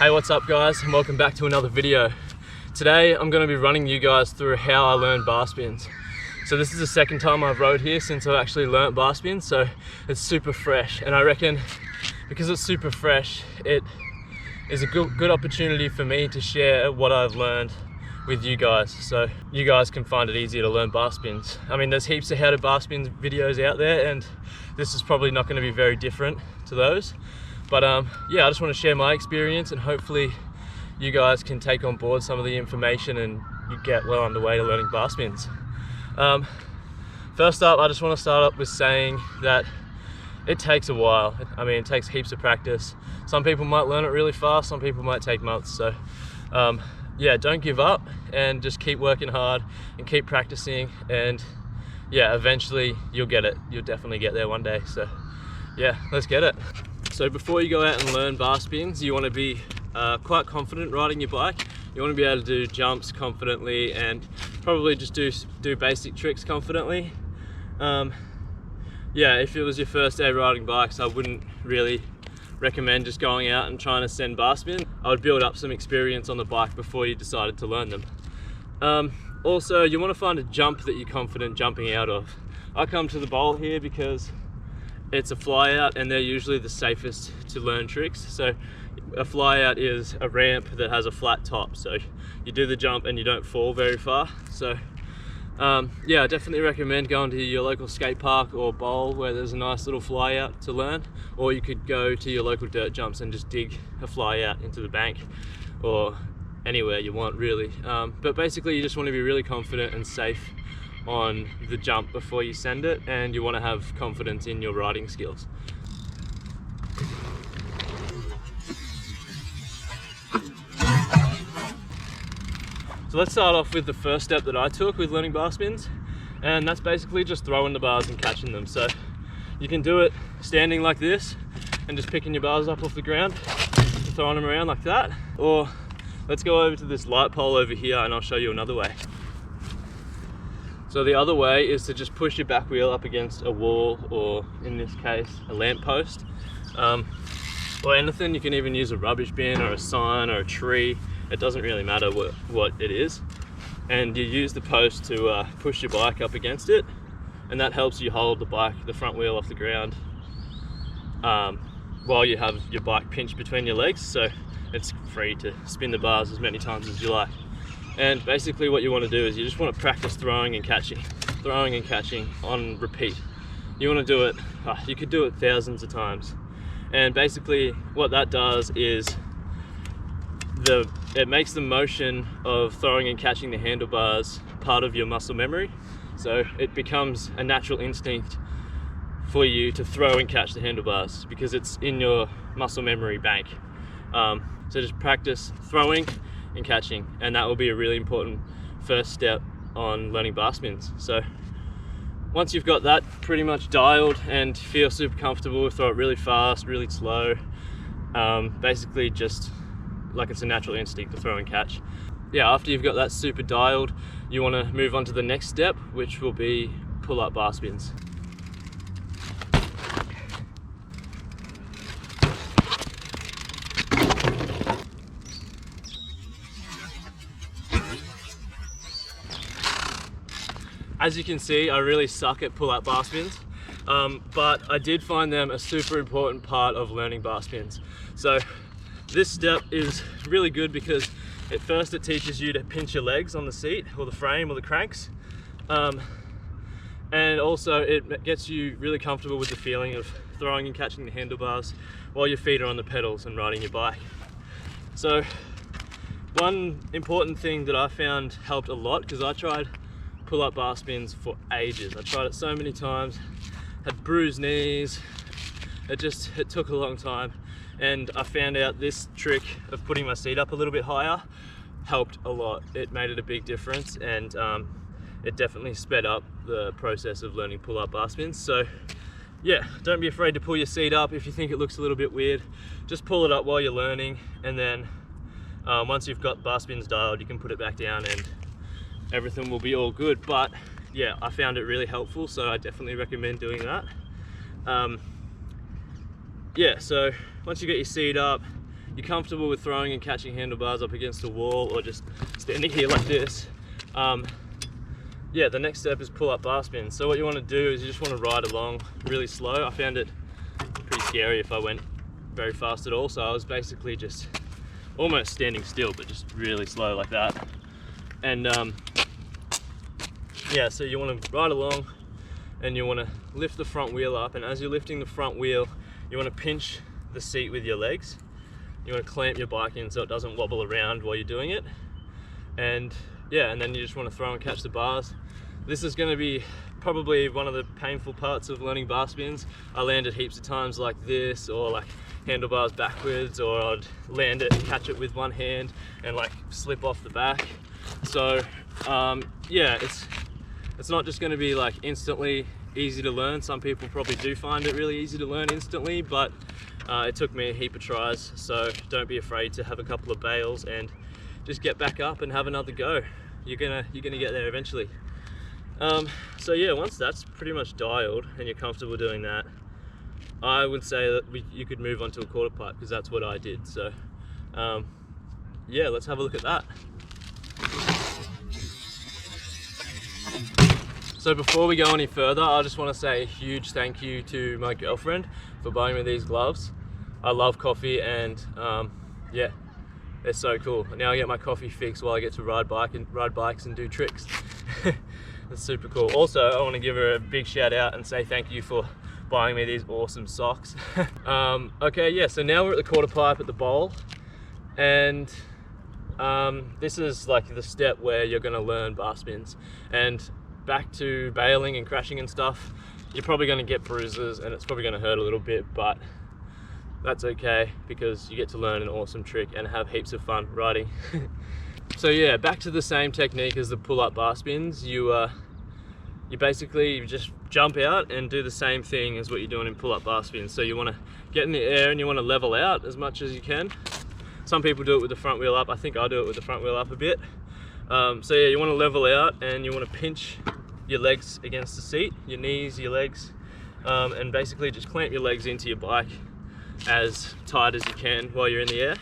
Hey, what's up guys, and welcome back to another video. Today I'm going to be running you guys through how I learned bar spins. So this is the second time I've rode here since I've actually learnt bar spins, so it's super fresh, and I reckon because it's super fresh, it is a good opportunity for me to share what I've learned with you guys, so you guys can find it easier to learn bar spins. I mean, there's heaps of how to bar spins videos out there, and this is probably not going to be very different to those. But yeah, I just want to share my experience, and hopefully you guys can take on board some of the information and you get well underway to learning bar spins. First up, I just want to start up with saying that it takes a while. I mean, it takes heaps of practice. Some people might learn it really fast, some people might take months. So yeah, don't give up and just keep working hard and keep practicing, and yeah, eventually you'll get it. You'll definitely get there one day. So yeah, let's get it. So before you go out and learn bar spins, you want to be quite confident riding your bike. You want to be able to do jumps confidently and probably just do basic tricks confidently. Yeah, if it was your first day riding bikes, I wouldn't really recommend just going out and trying to send bar spin. I would build up some experience on the bike before you decided to learn them. Also, you want to find a jump that you're confident jumping out of. I come to the bowl here because it's a fly out and they're usually the safest to learn tricks. So a fly out is a ramp that has a flat top, so you do the jump and you don't fall very far. So yeah, I definitely recommend going to your local skate park or bowl where there's a nice little fly out to learn, or you could go to your local dirt jumps and just dig a fly out into the bank or anywhere you want, really. But basically you just want to be really confident and safe on the jump before you send it, and you want to have confidence in your riding skills. So let's start off with the first step that I took with learning bar spins, and that's basically just throwing the bars and catching them. So you can do it standing like this and just picking your bars up off the ground and throwing them around like that, or let's go over to this light pole over here and I'll show you another way. So the other way is to just push your back wheel up against a wall, or in this case a lamp post, or anything. You can even use a rubbish bin or a sign or a tree. It doesn't really matter what it is, and you use the post to push your bike up against it, and that helps you hold the front wheel off the ground while you have your bike pinched between your legs, so it's free to spin the bars as many times as you like. And basically what you want to do is you just want to practice throwing and catching on repeat. You want to do it, you could do it thousands of times, and basically what that does is it makes the motion of throwing and catching the handlebars part of your muscle memory. So it becomes a natural instinct for you to throw and catch the handlebars because it's in your muscle memory bank. So just practice throwing and catching, and that will be a really important first step on learning bar spins. So once you've got that pretty much dialed and feel super comfortable, throw it really fast, really slow, basically just like it's a natural instinct to throw and catch. Yeah, after you've got that super dialed, you want to move on to the next step, which will be pull-up bar spins. As you can see, I really suck at pull-up bar spins, but I did find them a super important part of learning bar spins. So this step is really good because at first it teaches you to pinch your legs on the seat or the frame or the cranks, and also it gets you really comfortable with the feeling of throwing and catching the handlebars while your feet are on the pedals and riding your bike. So one important thing that I found helped a lot, because I tried pull-up bar spins for ages. I tried it so many times, had bruised knees, it took a long time, and I found out this trick of putting my seat up a little bit higher helped a lot. It made it a big difference, and it definitely sped up the process of learning pull-up bar spins. So yeah, don't be afraid to pull your seat up if you think it looks a little bit weird. Just pull it up while you're learning, and then once you've got bar spins dialed, you can put it back down and everything will be all good. But yeah, I found it really helpful, so I definitely recommend doing that. Yeah, so once you get your seat up, you're comfortable with throwing and catching handlebars up against a wall or just standing here like this, yeah, the next step is pull up bar spins. So what you want to do is you just want to ride along really slow. I found it pretty scary if I went very fast at all, so I was basically just almost standing still, but just really slow like that. And yeah, so you want to ride along and you want to lift the front wheel up, and as you're lifting the front wheel, you want to pinch the seat with your legs. You want to clamp your bike in so it doesn't wobble around while you're doing it. And yeah, and then you just want to throw and catch the bars. This is going to be probably one of the painful parts of learning bar spins. I landed heaps of times like this, or like handlebars backwards, or I'd land it and catch it with one hand and like slip off the back. So yeah, it's not just going to be like instantly easy to learn. Some people probably do find it really easy to learn instantly, but it took me a heap of tries. So don't be afraid to have a couple of bails and just get back up and have another go. You're gonna get there eventually. So yeah, once that's pretty much dialed and you're comfortable doing that, I would say that you could move on to a quarter pipe, because that's what I did. So yeah, let's have a look at that. So before we go any further, I just want to say a huge thank you to my girlfriend for buying me these gloves. I love coffee, and yeah, they're so cool. Now I get my coffee fix while I get to ride bikes and do tricks. That's super cool. Also, I want to give her a big shout out and say thank you for buying me these awesome socks. Okay, yeah, so now we're at the quarter pipe at the bowl, and this is like the step where you're going to learn bar spins. And back to bailing and crashing and stuff, you're probably going to get bruises and it's probably going to hurt a little bit, but that's okay, because you get to learn an awesome trick and have heaps of fun riding. So yeah, back to the same technique as the pull-up bar spins. You basically just jump out and do the same thing as what you're doing in pull-up bar spins. So you want to get in the air and you want to level out as much as you can. Some people do it with the front wheel up. I think I do it with the front wheel up a bit. So yeah, you want to level out and you want to pinch your legs against the seat, your knees, your legs, and basically just clamp your legs into your bike as tight as you can while you're in the air.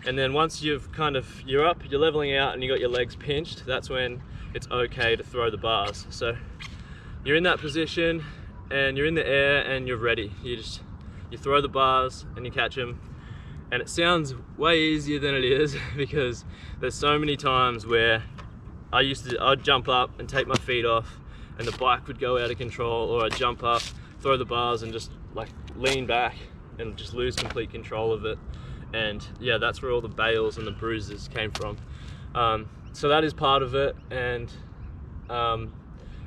And then once you're up, you're leveling out and you got your legs pinched, that's when it's okay to throw the bars. So you're in that position and you're in the air and you're ready. You throw the bars and you catch them. And it sounds way easier than it is, because there's so many times where I'd jump up and take my feet off and the bike would go out of control, or I'd jump up, throw the bars and just like lean back and just lose complete control of it. And yeah, that's where all the bails and the bruises came from. So that is part of it, and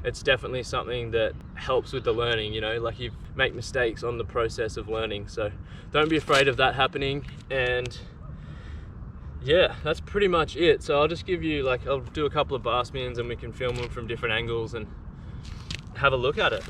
it's definitely something that helps with the learning, you know, like you make mistakes on the process of learning. So don't be afraid of that happening. And yeah, that's pretty much it. So I'll just give you I'll do a couple of bar spins and we can film them from different angles and have a look at it.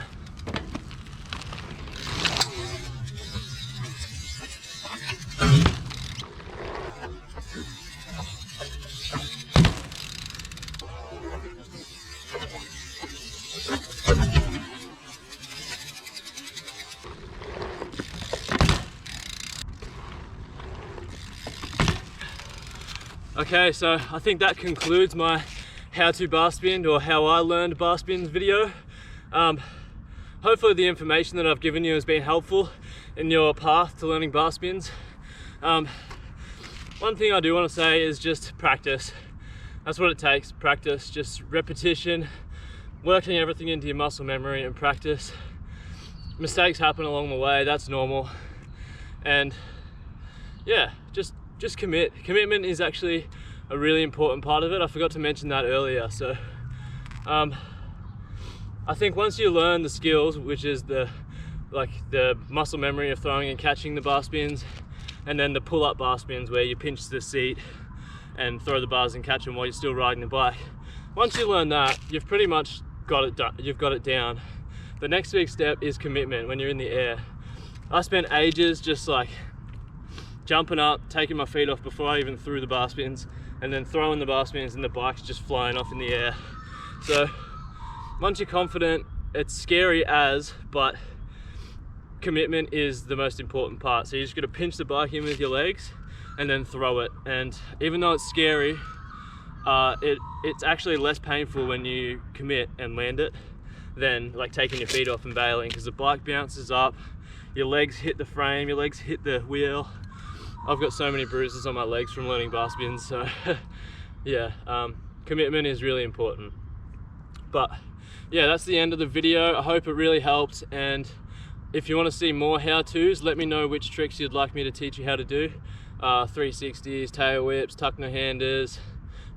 Okay, so I think that concludes my how to bar spin, or how I learned bar spins video. Hopefully the information that I've given you has been helpful in your path to learning bar spins. One thing I do want to say is just practice. That's what it takes, practice, just repetition, working everything into your muscle memory and practice. Mistakes happen along the way, that's normal. And yeah, just commit. Commitment is actually a really important part of it. I forgot to mention that earlier. So I think once you learn the skills, which is the muscle memory of throwing and catching the bar spins, and then the pull-up bar spins where you pinch the seat and throw the bars and catch them while you're still riding the bike. Once you learn that, you've pretty much got it done. You've got it down. The next big step is commitment when you're in the air. I spent ages just like jumping up, taking my feet off before I even threw the bar spins, and then throwing the bar spins and the bike's just flying off in the air. So once you're confident, it's scary but commitment is the most important part. So you just got to pinch the bike in with your legs and then throw it. And even though it's scary, it's actually less painful when you commit and land it than like taking your feet off and bailing, because the bike bounces up, your legs hit the frame, your legs hit the wheel. I've got so many bruises on my legs from learning bar spins, so yeah, commitment is really important. But yeah, that's the end of the video. I hope it really helped, and if you want to see more how-tos, let me know which tricks you'd like me to teach you how to do. 360s, tail whips, tuck no handers,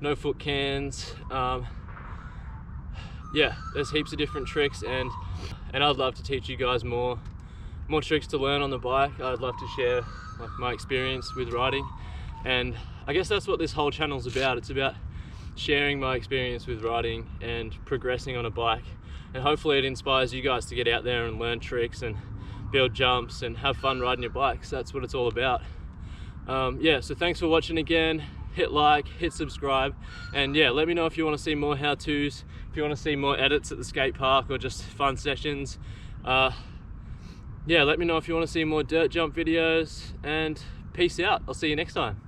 no foot cans. Yeah, there's heaps of different tricks, and I'd love to teach you guys more tricks to learn on the bike. I'd love to share like my experience with riding, and I guess that's what this whole channel's about. It's about sharing my experience with riding and progressing on a bike, and hopefully it inspires you guys to get out there and learn tricks and build jumps and have fun riding your bikes. That's what it's all about. Yeah, so thanks for watching again. Hit like, hit subscribe, and yeah, let me know if you want to see more how-tos, if you want to see more edits at the skate park or just fun sessions. Yeah, let me know if you want to see more dirt jump videos, and peace out. I'll see you next time.